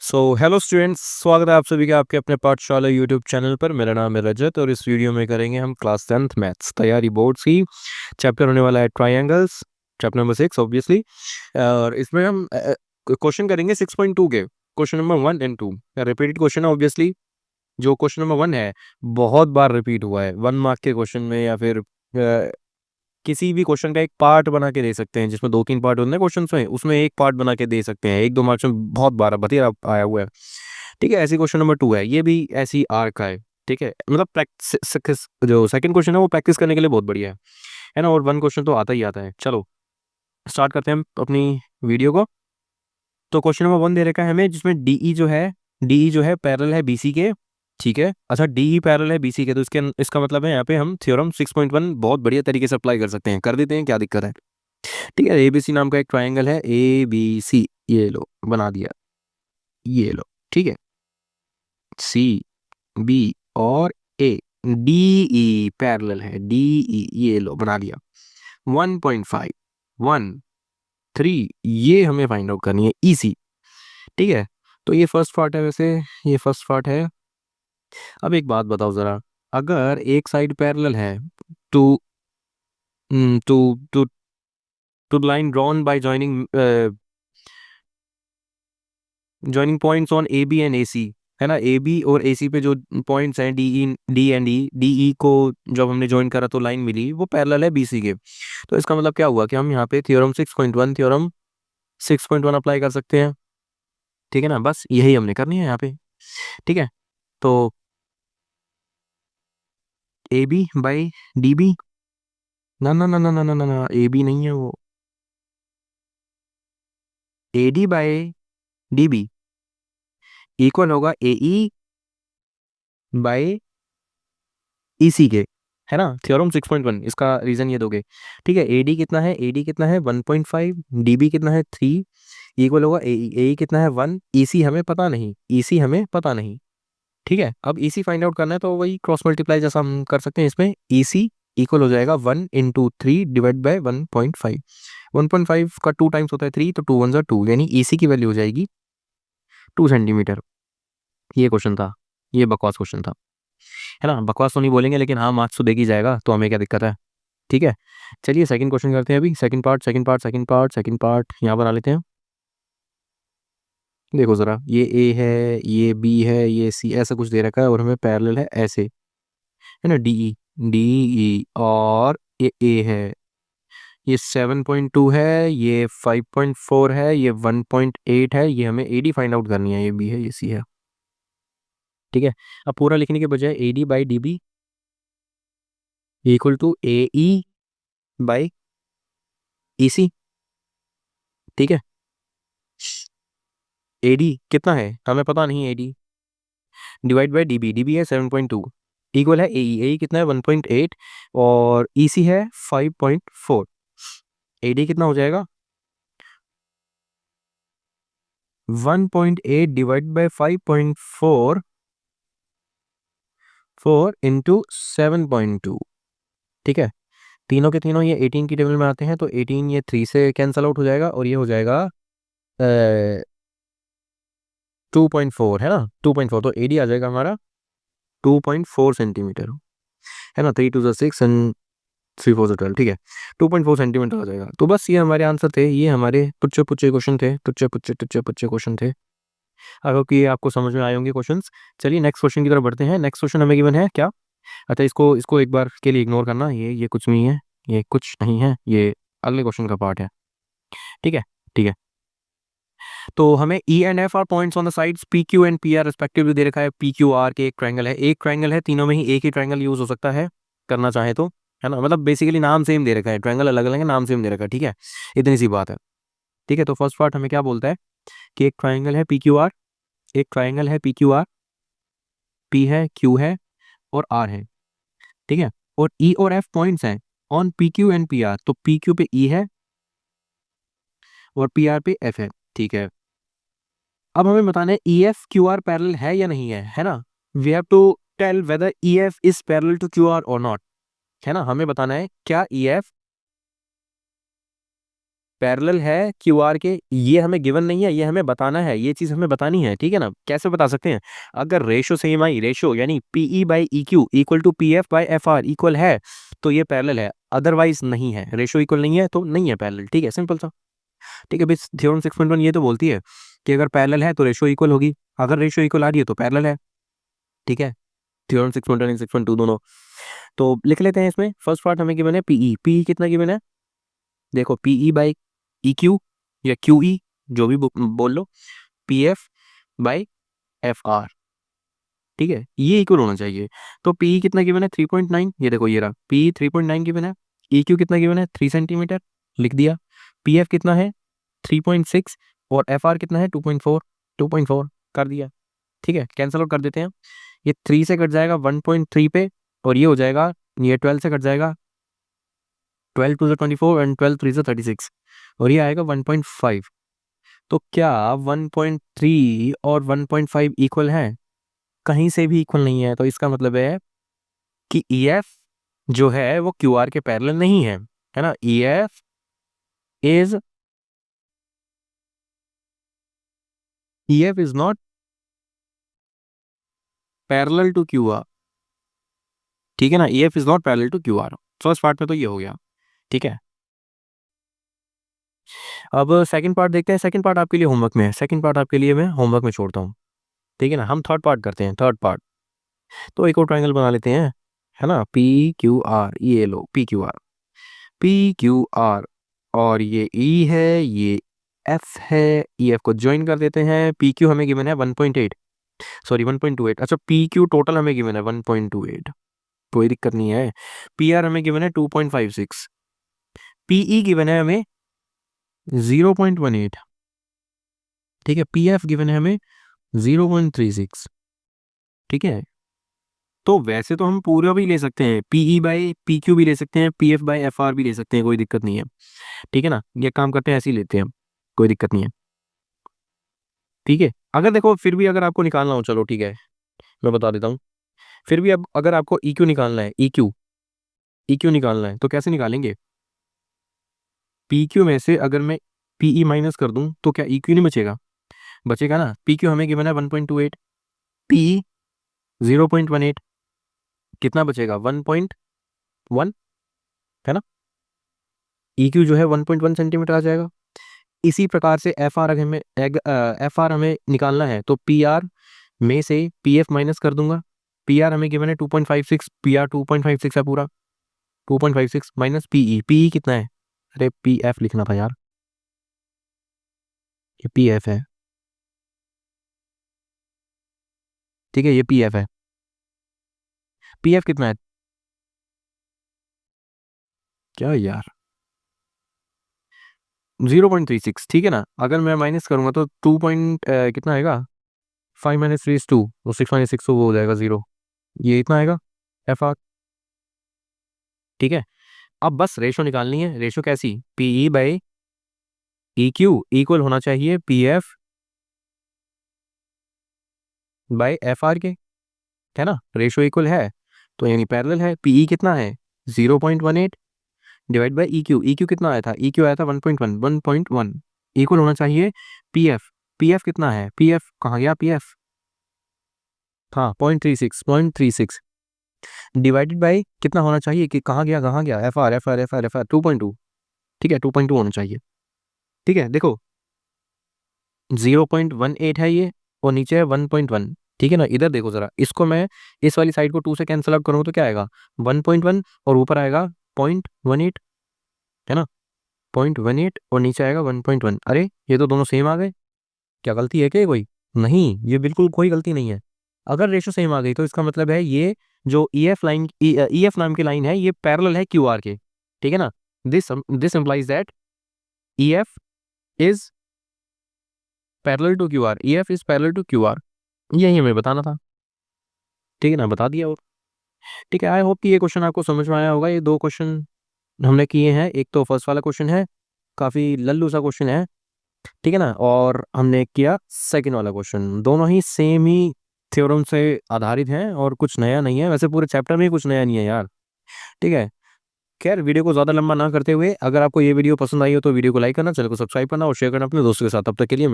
Hello students, स्वागत है आप सभी का आपके अपने पाठशाला यूट्यूब चैनल पर। मेरा नाम है रजत और इस वीडियो में करेंगे हम क्लास 10th मैथ्स तैयारी बोर्ड्स की। चैप्टर होने वाला है ट्रायंगल्स, चैप्टर नंबर 6 ऑब्वियसली। और इसमें हम क्वेश्चन करेंगे 6.2 के, question number 1 and 2। Repeated question है ऑब्वियसली। जो क्वेश्चन नंबर 1 है बहुत बार रिपीट हुआ है 1 मार्क के क्वेश्चन में, या फिर किसी भी क्वेश्चन का एक पार्ट बना के दे सकते हैं, जिसमें 2-3 पार्ट होते हैं क्वेश्चन में, उसमें एक पार्ट बना के दे सकते हैं। 1-2 मार्क्स में बहुत बार बतेरा आया हुआ है। ठीक है, ऐसी क्वेश्चन नंबर 2 है, ये भी ऐसी आर का है। ठीक है, मतलब प्रैक्टिस, जो सेकंड क्वेश्चन है वो प्रैक्टिस करने के लिए बहुत बढ़िया है ना। और 1 क्वेश्चन तो आता ही आता है। चलो स्टार्ट करते हैं हम अपनी वीडियो को। तो क्वेश्चन नंबर 1 दे रखा है हमें, जिसमें डीई जो है पैरेलल है बीसी के। ठीक है, अच्छा डीई पैरेलल है बीसी के, तो इसका मतलब है यहाँ पे हम थ्योरम 6.1 बहुत बढ़िया तरीके से अप्लाई कर सकते हैं। कर देते हैं, क्या दिक्कत है। ठीक है, एबीसी नाम का एक ट्राइंगल है, एबीसी, ये लो बना दिया, ये लो। ठीक है, सी, बी और ए, डीई पैरेलल है, डीई, ये लो बना दिया। 1.5, 1, 3, ये हमें फाइंड आउट करनी है, ईसी। ठीक है, तो ये फर्स्ट पार्ट है, वैसे ये फर्स्ट पार्ट है। अब एक बात बताओ जरा, अगर एक साइड पैरेलल है to to to to line drawn by joining points on A B and A C, है ना। ए बी और ए सी पे जो पॉइंट्स हैं, D and E, D E को जब हमने ज्वाइन करा तो लाइन मिली, वो पैरेलल है बी सी के। तो इसका मतलब क्या हुआ कि हम यहाँ पे थ्योरम 6.1 अप्लाई कर सकते हैं। ठीक है ना, बस यही हमने करनी है यहाँ पे। ठीक है, तो A B by D B, ना ना ना ना ना ना ना ना, ए बी नहीं है वो, A D by D B equal होगा ए ई बाई ई सी के, है ना। थ्योरम 6.1, इसका रीजन ये दोगे। ठीक है, एडी कितना है, एडी कितना है 1.5, डीबी कितना है 3, इक्वल होगा ए ए कितना है 1, ईसी हमें पता नहीं, ईसी हमें पता नहीं। ठीक है, अब ईसी फाइंड आउट करना है तो वही क्रॉस मल्टीप्लाई जैसा हम कर सकते हैं। इसमें ईसी इक्वल हो जाएगा 1 × 3 डिवाइड बाई 1.5। 1.5 का 2 टाइम्स होता है 3, तो 2 1 ज़ा 2, यानी ईसी की वैल्यू हो जाएगी 2 सेंटीमीटर। ये क्वेश्चन था, ये बकवास क्वेश्चन था, है ना। बकवास तो नहीं बोलेंगे, लेकिन हाँ मार्क्स तो देख ही जाएगा, तो हमें क्या दिक्कत है। ठीक है, चलिए सेकंड क्वेश्चन करते हैं अभी। सेकंड पार्ट यहाँ बना लेते हैं। देखो ज़रा, ये ए है, ये बी है, ये सी, ऐसा कुछ दे रखा है और हमें पैरेलल है ऐसे, है ना। डी ई और ये ए है, ये 7.2 है, ये 5.4 है, ये 1.8 है, ये हमें ए डी फाइंड आउट करनी है, ये बी है, ये सी है। ठीक है, अब पूरा लिखने के बजाय A D by D B equal to A E by E C. ठीक है, एडी कितना है हमें पता नहीं, AD divide by DB, DB है 7.2, इक्वल है एई, एई कितना है 1.8 और ईसी है 5.4। एडी कितना हो जाएगा 1.8 डिवाइड बाई 5.4, 4 इंटू 7.2। ठीक है, तीनों के तीनों ये 18 की टेबल में आते हैं, तो 18 ये 3 से कैंसल आउट हो जाएगा और ये हो जाएगा 2.4, है ना। 2.4, तो एडी आ जाएगा हमारा 2.4 सेंटीमीटर, है ना। 3 2 6 एंड 3 4 12, ठीक है, 2.4 सेंटीमीटर आ जाएगा। तो बस ये हमारे आंसर थे, ये हमारे टुच्चे पुच्चे क्वेश्चन थे, टुच्चे पुच्चे क्वेश्चन थे। अगर कि ये आपको समझ में आए होंगे क्वेश्चंस। चलिए नेक्स्ट क्वेश्चन की तरफ बढ़ते हैं। नेक्स्ट क्वेश्चन हमें गिवन है क्या, अच्छा इसको इसको एक बार के लिए इग्नोर करना, ये कुछ नहीं है, ये कुछ नहीं है, ये अगले क्वेश्चन का पार्ट है। ठीक है, ठीक है, तो हमें E and F are points on the sides P Q and P R respectively दे रखा है। पी क्यू आर के एक ट्रायंगल है, एक ट्रायंगल है, तीनों में ही एक ही ट्रायंगल यूज हो सकता है करना चाहे तो, है ना। मतलब बेसिकली नाम सेम दे रखा है, ट्रायंगल अलग अलग है, नाम सेम दे रखा है। ठीक है, इतनी सी बात है। ठीक है, तो फर्स्ट पार्ट हमें क्या बोलता है कि एक ट्रायंगल है पी क्यू आर, एक ट्रायंगल है पी क्यू आर, पी है, क्यू है और आर है। ठीक है, और ई और एफ पॉइंट्स हैं on P Q and P are, तो पी क्यू पे ई है और पी आर पे एफ है। ठीक है, अब हमें बताना है E F Q R parallel है या नहीं है ना। We have to tell whether E F is parallel to Q R और नॉट, है ना। हमें बताना है क्या ई एफ पैरेलल है क्यू आर के, ये हमें गिवन नहीं है, ये हमें बताना है, ये चीज हमें बतानी है, ठीक है ना। कैसे बता सकते हैं? अगर रेशो सेम आई, रेशो यानी PE by E Q equal to P F by F R equal है तो ये पैरेलल है, अदरवाइज नहीं है। रेशो इक्वल नहीं है तो नहीं है पैरेलल, ठीक है, सिंपल सा। ठीक है, थ्योरम 6.1 ये तो बोलती है कि अगर पैरेलल है तो रेशो इक्वल होगी, अगर रेशो इक्वल आ रही है तो पैरेलल है, ठीक है। थ्योरम 6.1 एंड 6.2 दोनों। तो लिख लेते हैं इसमें। फर्स्ट पार्ट हमें गिवन है पीई, पीई कितना गिवन है? देखो पीई बाई ई क्यू या क्यू ई, जो भी बोल लो, P F by F R, ठीक है, ये इक्वल होना चाहिए। तो पीई कितना गिवन है? 3.9, ये देखो ये रहा पीई 3.9 गिवन है। ई क्यू कितना गिवन है? 3 सेंटीमीटर, लिख दिया। पी एफ कितना है? 3.6 और एफ आर कितना है? 2.4, 2.4 कर दिया, ठीक है। कैंसल आउट कर देते हैं, ये 3 से कट जाएगा 1.3 पे, और ये हो जाएगा, ये 12 से कट जाएगा, 12 टू 24 एंड 12 3 36, और ये आएगा 1.5। तो क्या 1.3 और 1.5 इक्वल है? कहीं से भी इक्वल नहीं है, तो इसका मतलब है कि ई एफ जो है वो क्यू आर के पैरेलल नहीं है ना। E F is not parallel to Q R, ठीक है ना। E F is not parallel to Q R. First part में तो ये हो गया, ठीक है। अब सेकंड पार्ट देखते हैं। सेकंड पार्ट आपके लिए होमवर्क में है, सेकंड पार्ट आपके लिए मैं होमवर्क में छोड़ता हूँ, ठीक है ना। हम थर्ड पार्ट करते हैं, थर्ड पार्ट। तो एक और ट्राइंगल बना लेते हैं, है ना। पी क्यू आर, ये लो P Q R, P Q R, और ये ई है, ये एफ है, ई एफ को ज्वाइन कर देते हैं। पी क्यू हमें गिवन है 1.8, सॉरी 1.28। अच्छा, पी क्यू टोटल हमें गिवन है 1.28, कोई दिक्कत नहीं है। पी आर हमें गिवन है 2.56, पीई गिवन है हमें 0.18, ठीक है। पी एफ गिवन है हमें 0.36, ठीक है। तो वैसे तो हम पूरा भी ले सकते हैं, पीई बाई पी क्यू भी ले सकते हैं, P F by F are भी ले सकते हैं, कोई दिक्कत नहीं है, ठीक है ना। ये काम करते हैं, ऐसे ही लेते हैं हम, कोई दिक्कत नहीं है, ठीक है। अगर देखो फिर भी अगर आपको निकालना हो, चलो ठीक है, मैं बता देता हूँ। फिर भी अब अगर आपको ई क्यू निकालना है, ई क्यू निकालना है तो कैसे निकालेंगे? पी क्यू में से अगर मैं पीई माइनस कर दूं तो क्या ई क्यू नहीं बचेगा? बचेगा ना। पी क्यू हमें गिवन है 1.28, पीई 0.18, कितना बचेगा? 1.1, है ना। ई क्यू जो है 1.1 सेंटीमीटर आ जाएगा। इसी प्रकार से एफ आर हमें निकालना है, तो पी आर में से पी एफ माइनस कर दूंगा। पी आर हमें गिवन है 2.56, पी आर 2.56 है पूरा, 2.56 माइनस पीई, पीई कितना है? अरे पी एफ लिखना था यार, ये पी एफ है, ठीक है, ये पी एफ है। पी एफ कितना है? क्या यार, 0.36, ठीक है ना। अगर मैं माइनस करूंगा तो कितना आएगा? 5 माइनस 3 इज 2, तो 6 माइनस 6 वो हो जाएगा 0, ये इतना आएगा एफ आर, ठीक है। अब बस रेशो निकालनी है। रेशो कैसी? PE by E Q equal होना चाहिए P F by F R के, है ना। रेशो इक्वल है तो यानी पैरेलल है। पीई कितना है? 0.18 divide by E Q, E Q कितना आया था? ई क्यू आया था 1.1, 1.1 इक्वल होना चाहिए पी एफ। पी एफ कितना है? पी एफ कहाँ गया? पी एफ हाँ 0.36, 0.36 डिवाइडेड बाई कितना होना चाहिए, कि कहाँ गया, कहाँ गया? F R, F R, F R, F R 2.2, ठीक है, 2.2 होना चाहिए, ठीक है। देखो 0.18 है ये, और नीचे है 1.1, ठीक है ना। इधर देखो जरा, इसको मैं इस वाली साइड को 2 से कैंसिल आउट करूँ तो क्या आएगा? 1.1, और ऊपर आएगा 0.18, है ना। 0.18 और नीचे आएगा 1.1। अरे ये तो दोनों सेम आ गए, क्या गलती है क्या कोई? नहीं, ये बिल्कुल कोई गलती नहीं है। अगर रेशो सेम आ गई तो इसका मतलब है ये जो E F line, E F नाम की लाइन है, ये पैरेलल है क्यू आर के, ठीक है ना। This implies that E F is parallel to Q R, E F is parallel to Q R, यही हमें बताना था, ठीक है ना, बता दिया। और ठीक है, आई होप कि ये क्वेश्चन आपको समझ में आया होगा। ये 2 क्वेश्चन हमने किए हैं, एक तो फर्स्ट वाला क्वेश्चन है, काफ़ी लल्लू सा क्वेश्चन है, ठीक है ना, और हमने किया सेकंड वाला क्वेश्चन। दोनों ही सेम ही थ्योरम से आधारित हैं और कुछ नया नहीं है, वैसे पूरे चैप्टर में ही कुछ नया नहीं है यार, ठीक है। खैर वीडियो को ज़्यादा लंबा ना करते हुए, अगर आपको ये वीडियो पसंद आई हो तो वीडियो को लाइक करना, चैनल को सब्सक्राइब करना और शेयर करना अपने दोस्तों के साथ। तब तक के लिए